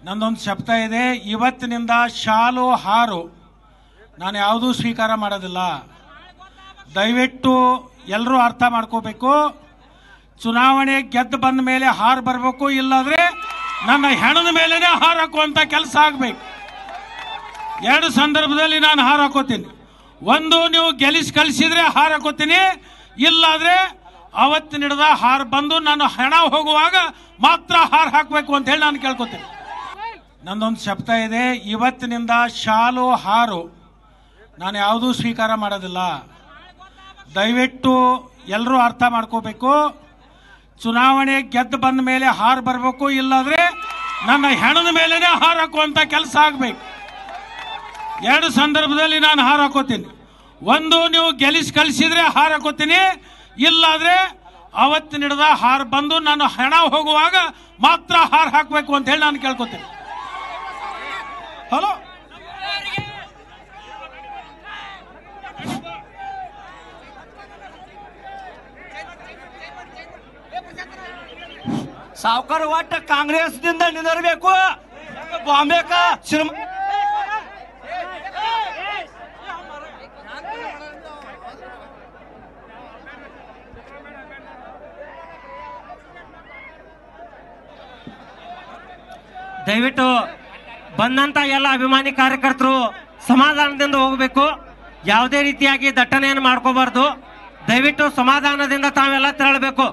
ನಂದೊಂದು ಶಬ್ದ ಇದೆ, ಇವತ್ತಿನಿಂದ ಶಾಲು ಹಾರು ನಾನು ಯಾವುದೂ ಸ್ವೀಕಾರ ಮಾಡೋದಿಲ್ಲ. ದಯವಿಟ್ಟು ಎಲ್ಲರೂ ಅರ್ಥ ಮಾಡ್ಕೋಬೇಕು. ಚುನಾವಣೆ ಗೆದ್ದು ಬಂದ ಮೇಲೆ ಹಾರು ಬರಬೇಕು, ಇಲ್ಲಾದ್ರೆ ನನ್ನ ಹೆಣದ ಮೇಲೇನೆ ಹಾರು ಹಾಕುವಂತ ಕೆಲಸ ಆಗಬೇಕು. ಎರಡು ಸಂದರ್ಭದಲ್ಲಿ ನಾನು ಹಾರು ಹಾಕೋತೀನಿ. ಒಂದು, ನೀವು ಗೆಲ್ಲಿಸಿ ಕಳಿಸಿದ್ರೆ ಹಾರು ಹಾಕೋತೀನಿ, ಇಲ್ಲಾದ್ರೆ ಅವತ್ತಿನ ಹಿಡಿದ ಹಾರು ಬಂದು ನಾನು ಹೆಣ ಹೋಗುವಾಗ ಮಾತ್ರ ಹಾರು ಹಾಕಬೇಕು ಅಂತ ಹೇಳಿ ನಾನು ಕೇಳ್ಕೊತೀನಿ. ನಂದೊಂದು ಶಬ್ದ ಇದೆ, ಇವತ್ತಿನಿಂದ ಶಾಲು ಹಾರು ನಾನು ಯಾವುದೂ ಸ್ವೀಕಾರ ಮಾಡೋದಿಲ್ಲ. ದಯವಿಟ್ಟು ಎಲ್ಲರೂ ಅರ್ಥ ಮಾಡ್ಕೋಬೇಕು. ಚುನಾವಣೆ ಗೆದ್ದು ಬಂದ ಮೇಲೆ ಹಾರು ಬರಬೇಕು, ಇಲ್ಲಾದ್ರೆ ನನ್ನ ಹೆಣದ ಮೇಲೇನೆ ಹಾರು ಹಾಕುವಂತ ಕೆಲಸ ಆಗಬೇಕು. ಎರಡು ಸಂದರ್ಭದಲ್ಲಿ ನಾನು ಹಾರು ಹಾಕೋತೀನಿ. ಒಂದು, ನೀವು ಗೆಲ್ಲಿಸಿ ಕಳಿಸಿದ್ರೆ ಹಾರು ಹಾಕೋತೀನಿ, ಇಲ್ಲಾದ್ರೆ ಅವತ್ತಿನ ಹಿಡಿದ ಹಾರು ಬಂದು ನಾನು ಹೆಣ ಹೋಗುವಾಗ ಮಾತ್ರ ಹಾರು ಹಾಕಬೇಕು ಅಂತ ಹೇಳಿ ನಾನು ಕೇಳ್ಕೊತೀನಿ. ಹಲೋ, ಸಾವುಕಾರ ಒಟ್ಟ ಕಾಂಗ್ರೆಸ್ನಿಂದ ನಿಂದಿರಬೇಕು. ಬಾಂಬೆಕ ದಯವಿಟ್ಟು ಬಂದಂತ ಎಲ್ಲ ಅಭಿಮಾನಿ ಕಾರ್ಯಕರ್ತರು ಸಮಾಧಾನದಿಂದ ಹೋಗಬೇಕು. ಯಾವುದೇ ರೀತಿಯಾಗಿ ದಟ್ಟಣೆಯನ್ನು ಮಾಡ್ಕೋಬಾರ್ದು. ದಯವಿಟ್ಟು ಸಮಾಧಾನದಿಂದ ತಾವೆಲ್ಲ ತೆರಳಬೇಕು.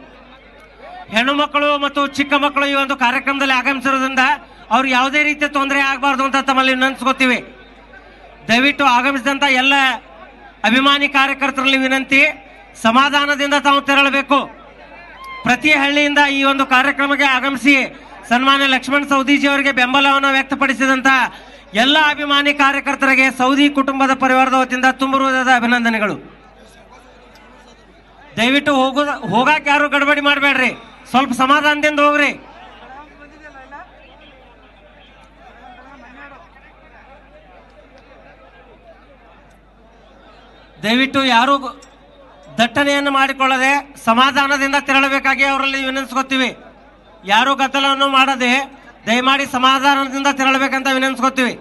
ಹೆಣ್ಣು ಮಕ್ಕಳು ಮತ್ತು ಚಿಕ್ಕ ಮಕ್ಕಳು ಈ ಒಂದು ಕಾರ್ಯಕ್ರಮದಲ್ಲಿ ಆಗಮಿಸಿರೋದ್ರಿಂದ ಅವ್ರು ಯಾವುದೇ ರೀತಿಯ ತೊಂದರೆ ಆಗಬಾರ್ದು ಅಂತ ತಮ್ಮಲ್ಲಿ ವಿನಂತಿಸ್ಕೊತೀವಿ. ದಯವಿಟ್ಟು ಆಗಮಿಸಿದಂತ ಎಲ್ಲ ಅಭಿಮಾನಿ ಕಾರ್ಯಕರ್ತರಲ್ಲಿ ವಿನಂತಿ, ಸಮಾಧಾನದಿಂದ ತಾವು ತೆರಳಬೇಕು. ಪ್ರತಿ ಹಳ್ಳಿಯಿಂದ ಈ ಒಂದು ಕಾರ್ಯಕ್ರಮಕ್ಕೆ ಆಗಮಿಸಿ ಸನ್ಮಾನ್ಯ ಲಕ್ಷ್ಮಣ್ ಸವದಿಜಿ ಅವರಿಗೆ ಬೆಂಬಲವನ್ನು ವ್ಯಕ್ತಪಡಿಸಿದಂತ ಎಲ್ಲ ಅಭಿಮಾನಿ ಕಾರ್ಯಕರ್ತರಿಗೆ ಸೌದಿ ಕುಟುಂಬದ ಪರಿವಾರದ ವತಿಯಿಂದ ತುಂಬ ಹೃದಯದ ಅಭಿನಂದನೆಗಳು. ದಯವಿಟ್ಟು ಹೋಗಾಕ ಯಾರು ಗಡಬಡಿ ಮಾಡಬೇಡ್ರಿ, ಸ್ವಲ್ಪ ಸಮಾಧಾನದಿಂದ ಹೋಗ್ರಿ. ದಯವಿಟ್ಟು ಯಾರು ದಟ್ಟಣೆಯನ್ನು ಮಾಡಿಕೊಳ್ಳದೆ ಸಮಾಧಾನದಿಂದ ತೆರಳಬೇಕಾಗಿ ಅವರಲ್ಲಿ ವಿನಂತಿಸ್ಕೊತೀವಿ. ಯಾರು ಗದ್ದಲವನ್ನು ಮಾಡದೆ ದಯಮಾಡಿ ಸಮಾಧಾನದಿಂದ ತೆರಳಬೇಕಂತ ವಿನಂತಿಸ್ಕೊತೀವಿ.